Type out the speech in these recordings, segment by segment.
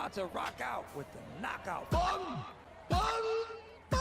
about to rock out with the knockout. Bung, bung, bung.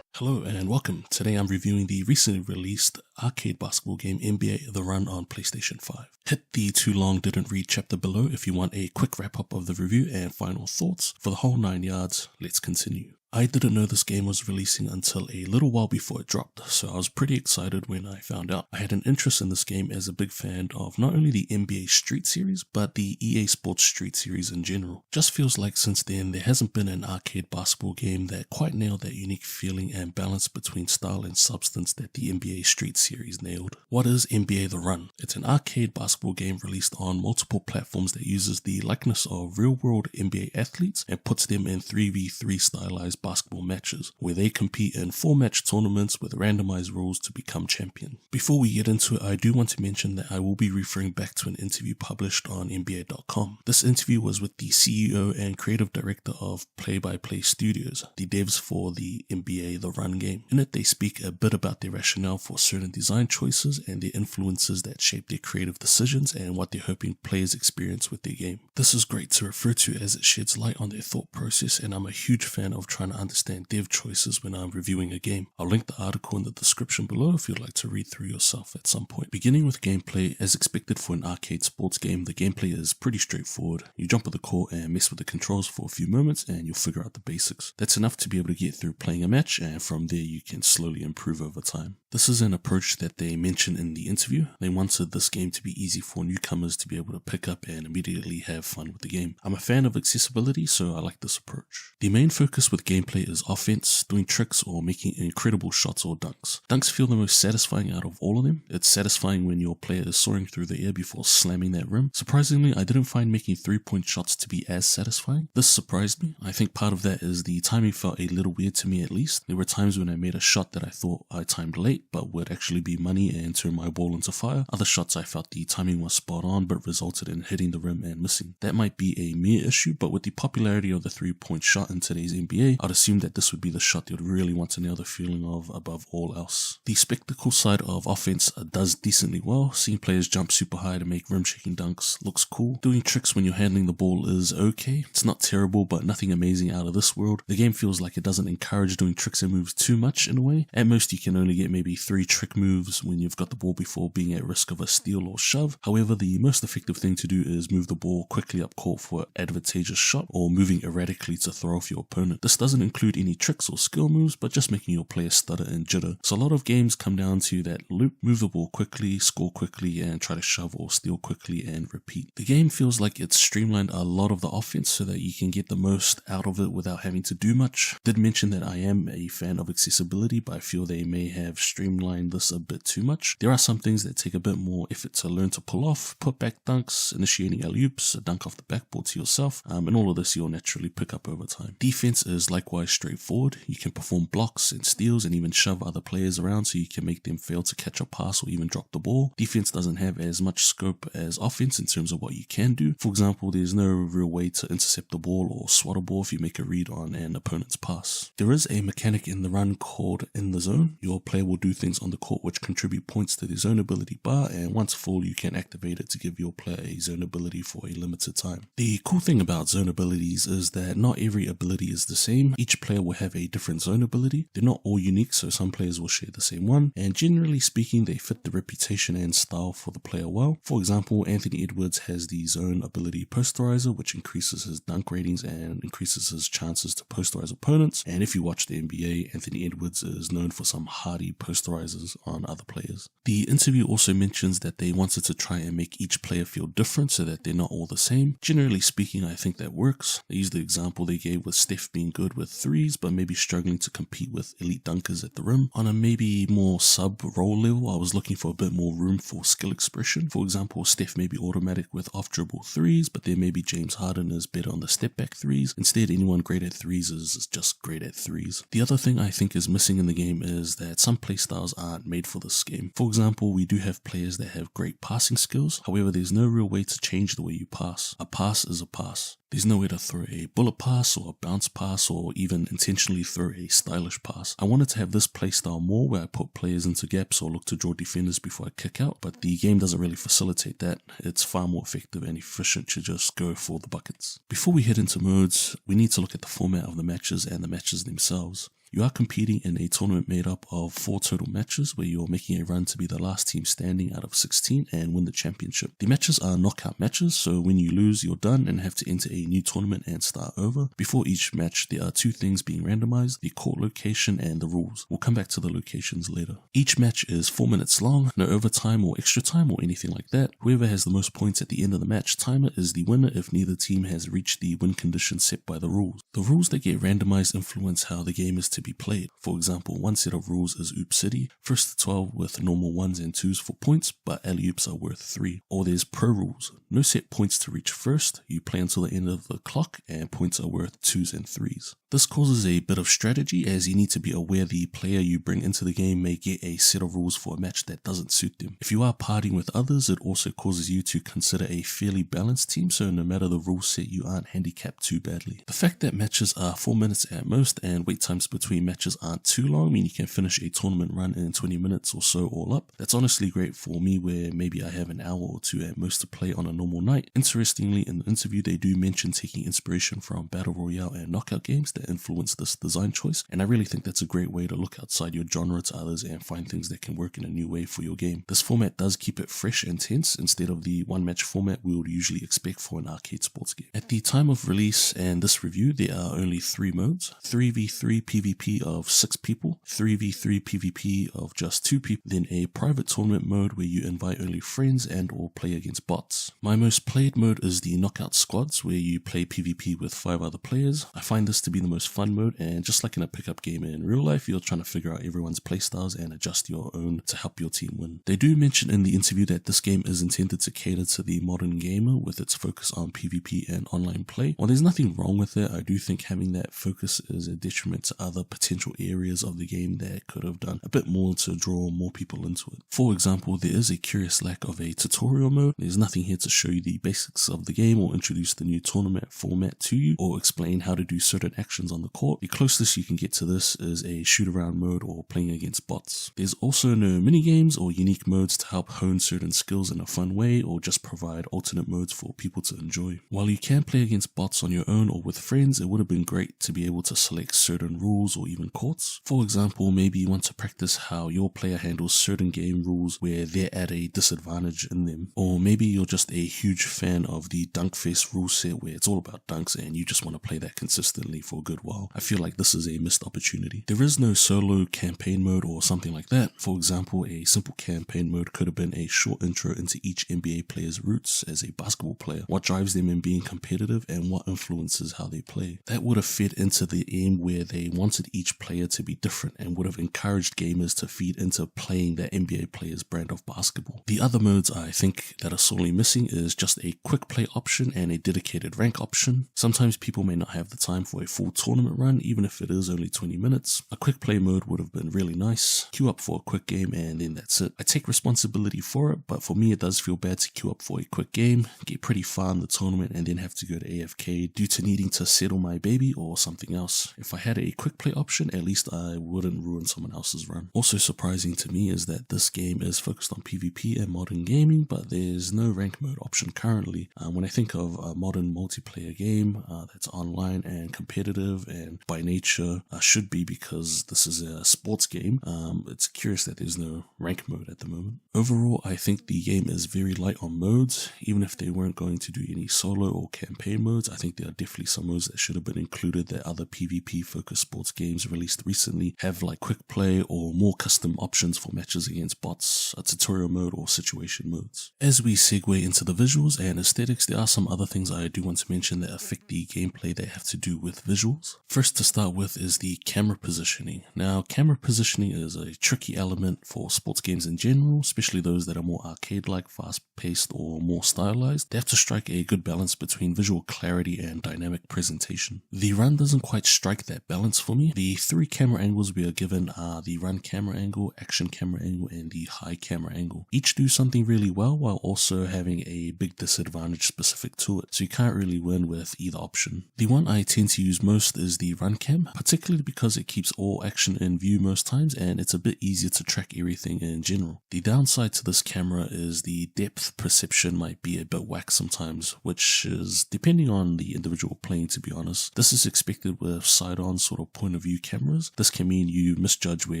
Hello and welcome. Today I'm reviewing the recently released arcade basketball game NBA The Run on PlayStation 5. Hit the too long didn't read chapter below if you want a quick wrap up of the review and final thoughts. For the whole 9 yards, let's continue. I didn't know this game was releasing until a little while before it dropped, so I was pretty excited when I found out. I had an interest in this game as a big fan of not only the NBA Street series, but the EA Sports Street series in general. Just feels like since then there hasn't been an arcade basketball game that quite nailed that unique feeling and balance between style and substance that the NBA Street series nailed. What is NBA The Run? It's an arcade basketball game released on multiple platforms that uses the likeness of real-world NBA athletes and puts them in 3v3 stylized basketball matches, where they compete in 4-match tournaments with randomized rules to become champion. Before we get into it, I do want to mention that I will be referring back to an interview published on NBA.com. This interview was with the CEO and creative director of Play by Play Studios, the devs for the NBA The Run game. In it, they speak a bit about their rationale for certain design choices and the influences that shape their creative decisions and what they're hoping players experience with their game. This is great to refer to as it sheds light on their thought process, and I'm a huge fan of trying to understand dev choices when I'm reviewing a game. I'll link the article in the description below if you'd like to read through yourself at some point. Beginning with gameplay, as expected for an arcade sports game, the gameplay is pretty straightforward. You jump on the court and mess with the controls for a few moments and you'll figure out the basics. That's enough to be able to get through playing a match, and from there you can slowly improve over time. This is an approach that they mentioned in the interview. They wanted this game to be easy for newcomers to be able to pick up and immediately have fun with the game. I'm a fan of accessibility, so I like this approach. The main focus with gameplay is offense, doing tricks or making incredible shots or dunks. Dunks feel the most satisfying out of all of them. It's satisfying when your player is soaring through the air before slamming that rim. Surprisingly, I didn't find making 3-point shots to be as satisfying. This surprised me. I think part of that is the timing felt a little weird to me at least. There were times when I made a shot that I thought I timed late but would actually be money and turn my ball into fire. Other shots I felt the timing was spot on but resulted in hitting the rim and missing. That might be a mere issue, but with the popularity of the 3-point shot in today's NBA, I'd assume that this would be the shot you'd really want to nail the feeling of above all else. The spectacle side of offense does decently well. Seeing players jump super high to make rim-shaking dunks looks cool. Doing tricks when you're handling the ball is okay. It's not terrible, but nothing amazing out of this world. The game feels like it doesn't encourage doing tricks and moves too much in a way. At most you can only get maybe 3 trick moves when you've got the ball before being at risk of a steal or shove. However, the most effective thing to do is move the ball quickly up court for an advantageous shot or moving erratically to throw off your opponent. This doesn't include any tricks or skill moves, but just making your player stutter and jitter. So a lot of games come down to that loop: move the ball quickly, score quickly, and try to shove or steal quickly and repeat. The game feels like it's streamlined a lot of the offense so that you can get the most out of it without having to do much. Did mention that I am a fan of accessibility, but I feel they may have streamlined this a bit too much. There are some things that take a bit more effort to learn to pull off: put back dunks, initiating alley-oops, a dunk off the backboard to yourself, and all of this you'll naturally pick up over time. Defense is likewise straightforward. You can perform blocks and steals and even shove other players around so you can make them fail to catch a pass or even drop the ball. Defense doesn't have as much scope as offense in terms of what you can do. For example, there's no real way to intercept the ball or swat a ball if you make a read on an opponent's pass. There is a mechanic in the run called In the Zone. Your player will do things on the court which contribute points to the zone ability bar, and once full you can activate it to give your player a zone ability for a limited time. The cool thing about zone abilities is that not every ability is the same. Each player will have a different zone ability. They're not all unique, so some players will share the same one, and generally speaking they fit the reputation and style for the player well. For example, Anthony Edwards has the zone ability Posterizer, which increases his dunk ratings and increases his chances to posterize opponents, and if you watch the NBA, Anthony Edwards is known for some hardy posterizers on other players. The interview also mentions that they wanted to try and make each player feel different so that they're not all the same. Generally speaking, I think that works. They used the example they gave with Steph being good with threes but maybe struggling to compete with elite dunkers at the rim. On a maybe more sub-role level, I was looking for a bit more room for skill expression. For example, Steph may be automatic with off-dribble threes, but then maybe James Harden is better on the step-back threes. Instead, anyone great at threes is just great at threes. The other thing I think is missing in the game is that some playstyles aren't made for this game. For example, we do have players that have great passing skills, however there's no real way to change the way you pass. A pass is a pass. There's nowhere to throw a bullet pass or a bounce pass or even intentionally throw a stylish pass. I wanted to have this playstyle more where I put players into gaps or look to draw defenders before I kick out, but the game doesn't really facilitate that. It's far more effective and efficient to just go for the buckets. Before we head into modes, we need to look at the format of the matches and the matches themselves. You are competing in a tournament made up of 4 total matches where you're making a run to be the last team standing out of 16 and win the championship. The matches are knockout matches, so when you lose, you're done and have to enter a new tournament and start over. Before each match, there are 2 things being randomized, the court location and the rules. We'll come back to the locations later. Each match is 4 minutes long, no overtime or extra time or anything like that. Whoever has the most points at the end of the match timer is the winner if neither team has reached the win condition set by the rules. The rules that get randomized influence how the game is to be played. For example, one set of rules is Oop City, first to 12 with normal 1s and 2s for points, but alley-oops are worth 3. Or there's Pro rules, no set points to reach first, you play until the end of the clock, and points are worth 2s and 3s. This causes a bit of strategy as you need to be aware the player you bring into the game may get a set of rules for a match that doesn't suit them. If you are partying with others, it also causes you to consider a fairly balanced team, so no matter the rule set, you aren't handicapped too badly. The fact that matches are 4 minutes at most and wait times between matches aren't too long mean you can finish a tournament run in 20 minutes or so all up. That's honestly great for me where maybe I have an hour or 2 at most to play on a normal night. Interestingly, in the interview they do mention taking inspiration from Battle Royale and knockout games that influence this design choice, and I really think that's a great way to look outside your genre to others and find things that can work in a new way for your game. This format does keep it fresh and tense instead of the one match format we would usually expect for an arcade sports game. At the time of release and this review, there are only 3 modes: 3v3 PvP of 6 people, 3v3 PvP of just 2 people, then a private tournament mode where you invite only friends and or play against bots. My most played mode is the knockout squads where you play PvP with 5 other players. I find this to be the most fun mode, and just like in a pickup game in real life, you're trying to figure out everyone's playstyles and adjust your own to help your team win. They do mention in the interview that this game is intended to cater to the modern gamer with its focus on PvP and online play. While there's nothing wrong with it, I do think having that focus is a detriment to other potential areas of the game that could have done a bit more to draw more people into it. For example, there is a curious lack of a tutorial mode. There's nothing here to show you the basics of the game or introduce the new tournament format to you or explain how to do certain actions on the court. The closest you can get to this is a shoot around mode or playing against bots. There's also no mini games or unique modes to help hone certain skills in a fun way or just provide alternate modes for people to enjoy. While you can play against bots on your own or with friends, it would have been great to be able to select certain rules or even courts. For example, maybe you want to practice how your player handles certain game rules where they're at a disadvantage in them. Or maybe you're just a huge fan of the dunk face rule set where it's all about dunks and you just want to play that consistently for a good while. I feel like this is a missed opportunity. There is no solo campaign mode or something like that. For example, a simple campaign mode could have been a short intro into each NBA player's roots as a basketball player, what drives them in being competitive and what influences how they play. That would have fit into the aim where they wanted each player to be different and would have encouraged gamers to feed into playing that NBA player's brand of basketball. The other modes I think that are sorely missing is just a quick play option and a dedicated rank option. Sometimes people may not have the time for a full tournament run, even if it is only 20 minutes. A quick play mode would have been really nice. Queue up for a quick game and then that's it. I take responsibility for it, but for me it does feel bad to queue up for a quick game, get pretty far in the tournament and then have to go to AFK due to needing to settle my baby or something else. If I had a quick play option, at least I wouldn't ruin someone else's run. Also surprising to me is that this game is focused on PvP and modern gaming, but there's no rank mode option currently. When I think of a modern multiplayer game that's online and competitive and by nature should be because this is a sports game, it's curious that there's no rank mode at the moment. Overall, I think the game is very light on modes. Even if they weren't going to do any solo or campaign modes, I think there are definitely some modes that should have been included that other PvP focused sports games released recently have, like quick play or more custom options for matches against bots, a tutorial mode or situation modes. As we segue into the visuals and aesthetics, there are some other things I do want to mention that affect the gameplay that have to do with visuals. First to start with is the camera positioning. Now, camera positioning is a tricky element for sports games in general, especially those that are more arcade-like, fast-paced or more stylized. They have to strike a good balance between visual clarity and dynamic presentation. The run doesn't quite strike that balance for me. me, the 3 camera angles we are given are the run camera angle, action camera angle, and the high camera angle. Each do something really well while also having a big disadvantage specific to it, so you can't really win with either option. The one I tend to use most is the run cam, particularly because it keeps all action in view most times and it's a bit easier to track everything in general. The downside to this camera is the depth perception might be a bit whack sometimes, which is depending on the individual playing, to be honest. This is expected with side-on sort of point of view cameras. This can mean you misjudge where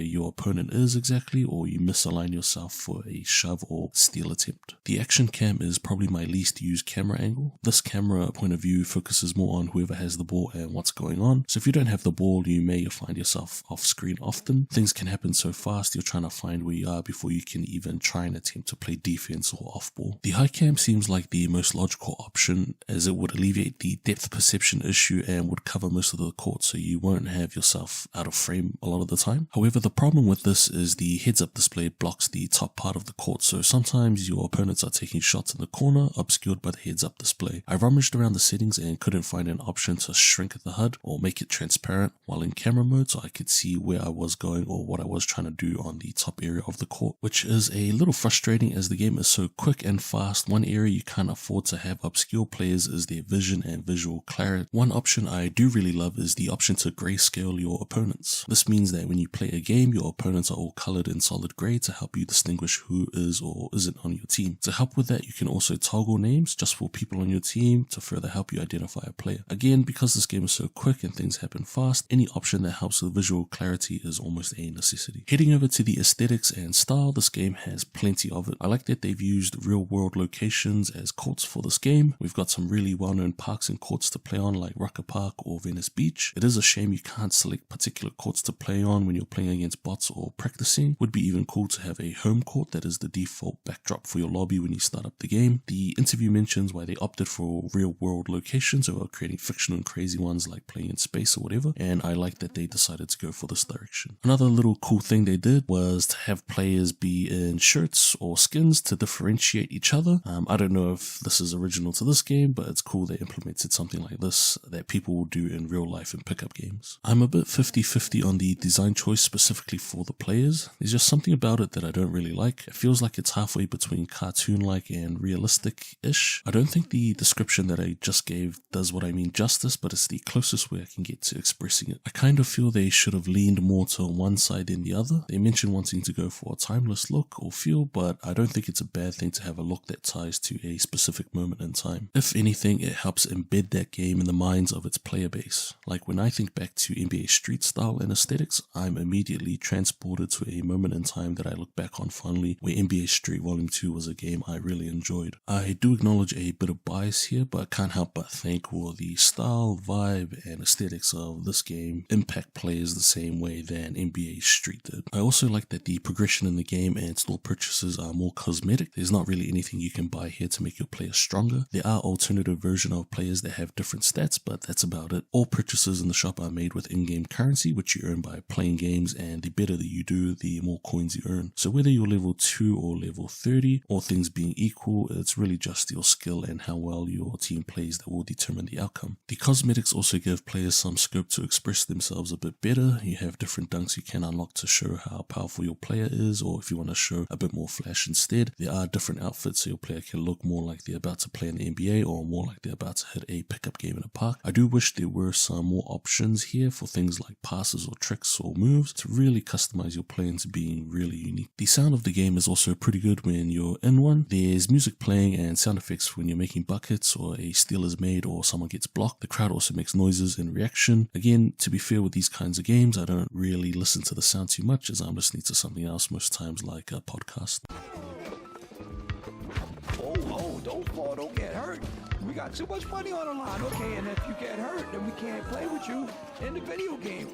your opponent is exactly, or you misalign yourself for a shove or steal attempt. The action cam is probably my least used camera angle. This camera point of view focuses more on whoever has the ball and what's going on. So if you don't have the ball, you may find yourself off screen often. Things can happen so fast you're trying to find where you are before you can even try and attempt to play defense or off ball. The high cam seems like the most logical option, as it would alleviate the depth perception issue and would cover most of the court, so you won't have yourself out of frame a lot of the time. However, the problem with this is the heads-up display blocks the top part of the court, so sometimes your opponents are taking shots in the corner obscured by the heads-up display. I rummaged around the settings and couldn't find an option to shrink the HUD or make it transparent while in camera mode so I could see where I was going or what I was trying to do on the top area of the court, which is a little frustrating as the game is so quick and fast. One area you can't afford to have obscure players is their vision and visual clarity. One option I do really love is the option to grayscale your opponents. This means that when you play a game, your opponents are all colored in solid gray to help you distinguish who is or isn't on your team. To help with that, you can also toggle names just for people on your team to further help you identify a player. Again, because this game is so quick and things happen fast, any option that helps with visual clarity is almost a necessity. Heading over to the aesthetics and style, this game has plenty of it. I like that they've used real world locations as courts for this game. We've got some really well-known parks and courts to play on like Rucker Park or Venice Beach. It is a shame you can't select particular courts to play on when you're playing against bots or practicing. Would be even cool to have a home court that is the default backdrop for your lobby when you start up the game. The interview mentions why they opted for real world locations over creating fictional and crazy ones like playing in space or whatever, and I like that they decided to go for this direction. Another little cool thing they did was to have players be in shirts or skins to differentiate each other. I don't know if this is original to this game, but it's cool they implemented something like this that people will do in real life in pickup games. I'm a bit 50-50 on the design choice specifically for the players. There's just something about it that I don't really like. It feels like it's halfway between cartoon-like and realistic-ish. I don't think the description that I just gave does what I mean justice, but it's the closest way I can get to expressing it. I kind of feel they should have leaned more to one side than the other. They mentioned wanting to go for a timeless look or feel, but I don't think it's a bad thing to have a look that ties to a specific moment in time. If anything, it helps embed that game in the minds of its player base. Like when I think back to NBA Street style and aesthetics, I'm immediately transported to a moment in time that I look back on fondly, where NBA Street Volume 2 was a game I really enjoyed. I do acknowledge a bit of bias here, but I can't help but think, well, the style, vibe, and aesthetics of this game impact players the same way than NBA Street did. I also like that the progression in the game and store purchases are more cosmetic. There's not really anything you can buy here to make your players stronger. There are alternative versions of players that have different stats, but that's about it. All purchases in the shop are made with in-game currency, which you earn by playing games, and the better that you do, the more coins you earn. So whether you're level 2 or level 30, all things being equal, it's really just your skill and how well your team plays that will determine the outcome. The cosmetics also give players some scope to express themselves a bit better. You have different dunks you can unlock to show how powerful your player is, or if you want to show a bit more flash instead. There are different outfits so your player can look more like they're about to play in the NBA or more like they're about to hit a pickup game in a park. I do wish there were some more options here for things like passes or tricks or moves to really customize your play into being really unique. The sound of the game is also pretty good when you're in one. There's music playing and sound effects when you're making buckets or a steal is made or someone gets blocked. The crowd also makes noises in reaction. Again, to be fair with these kinds of games, I don't really listen to the sound too much as I'm listening to something else most times like a podcast. Oh, don't fall, don't get hurt. We got too much money on the line, okay? And if you get hurt, then we can't play with you in the video game.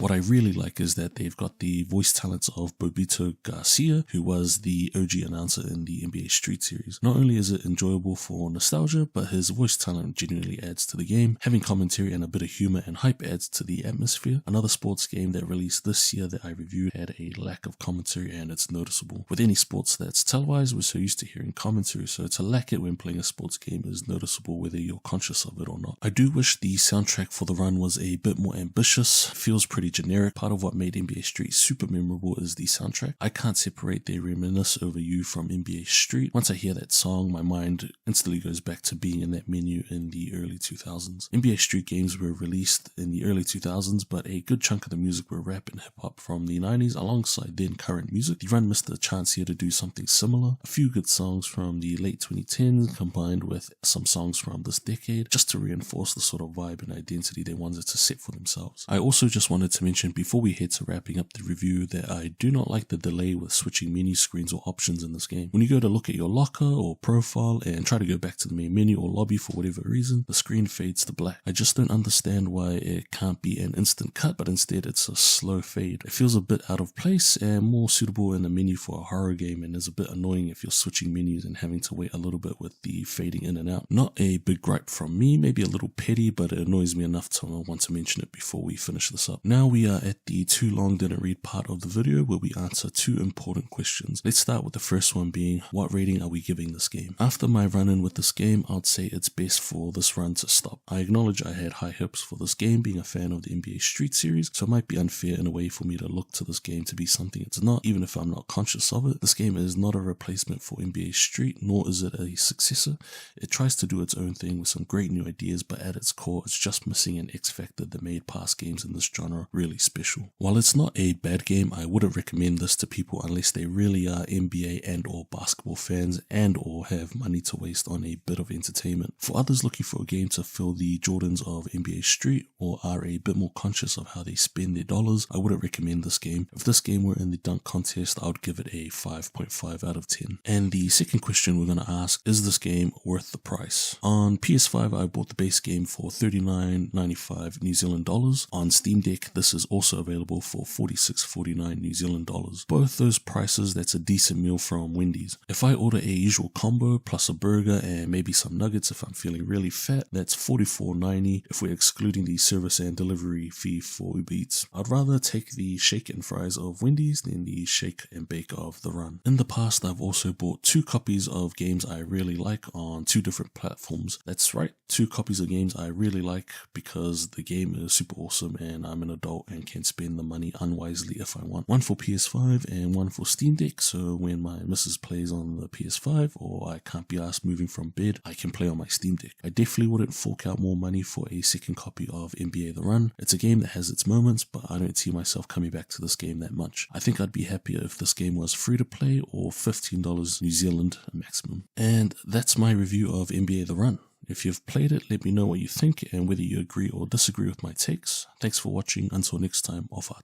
What I really like is that they've got the voice talents of Bobito Garcia, who was the OG announcer in the NBA Street Series. Not only is it enjoyable for nostalgia, but his voice talent genuinely adds to the game. Having commentary and a bit of humor and hype adds to the atmosphere. Another sports game that released this year that I reviewed had a lack of commentary, and it's noticeable. With any sports that's televised, we're so used to hearing commentary, so to lack it when playing a sports game is noticeable whether you're conscious of it or not. I do wish the soundtrack for the run was a bit more ambitious. Feels pretty generic. Part of what made NBA Street super memorable is the soundtrack. I can't separate They Reminisce Over You from NBA Street. Once I hear that song, my mind instantly goes back to being in that menu in the early 2000s. NBA Street games were released in the early 2000s, but a good chunk of the music were rap and hip hop from the 90s alongside then current music. The run missed a chance here to do something similar. A few good songs from the late 2010s combined with some songs from this decade just to reinforce the sort of vibe and identity they wanted to set for themselves. I also just wanted to mention before we head to wrapping up the review that I do not like the delay with switching menu screens or options in this game. When you go to look at your locker or profile and try to go back to the main menu or lobby for whatever reason, the screen fades to black. I just don't understand why it can't be an instant cut, but instead it's a slow fade. It feels a bit out of place and more suitable in a menu for a horror game, and is a bit annoying if you're switching menus and having to wait a little bit with the fading in and out. Not a big gripe from me, maybe a little petty, but it annoys me enough to want to mention it before we finish this up. Now we are at the too long didn't read part of the video where we answer two important questions. Let's start with the first one being, what rating are we giving this game? After my run-in with this game, I'd say it's best for this run to stop. I acknowledge I had high hopes for this game, being a fan of the NBA Street Series, so it might be unfair in a way for me to look to this game to be something it's not, even if I'm not conscious of it. This game is not a replacement for NBA Street, nor is it a successor. It tries to do its own thing with some great new ideas, but at its core, it's just missing an X factor that made past games in this genre really special. While it's not a bad game, I wouldn't recommend this to people unless they really are NBA and or basketball fans and or have money to waste on a bit of entertainment. For others looking for a game to fill the Jordans of NBA Street or are a bit more conscious of how they spend their dollars, I wouldn't recommend this game. If this game were in the dunk contest, I would give it a 5.5 out of 10. And the second question we're going to ask, is this game worth the price? On PS5, I bought the base game for $39.95 New Zealand dollars. On Steam Deck, this is also available for $46.49 New Zealand dollars. Both those prices, that's a decent meal from Wendy's. If I order a usual combo plus a burger and maybe some nuggets if I'm feeling really fat, that's $44.90 if we're excluding the service and delivery fee for Uber Eats. I'd rather take the shake and fries of Wendy's than the shake and bake of the run. In the past, I've also bought 2 copies of games I really like on 2 different platforms. That's right, 2 copies of games I really like because the game is super awesome and I'm an adult and can spend the money unwisely if I want. One for PS5 and one for Steam Deck, so when my missus plays on the PS5 or I can't be asked moving from bed, I can play on my Steam Deck. I definitely wouldn't fork out more money for a second copy of NBA The Run. It's a game that has its moments, but I don't see myself coming back to this game that much. I think I'd be happier if this game was free to play or $15 New Zealand maximum. And that's my review of NBA The Run. If you've played it, let me know what you think and whether you agree or disagree with my takes. Thanks for watching. Until next time, off out.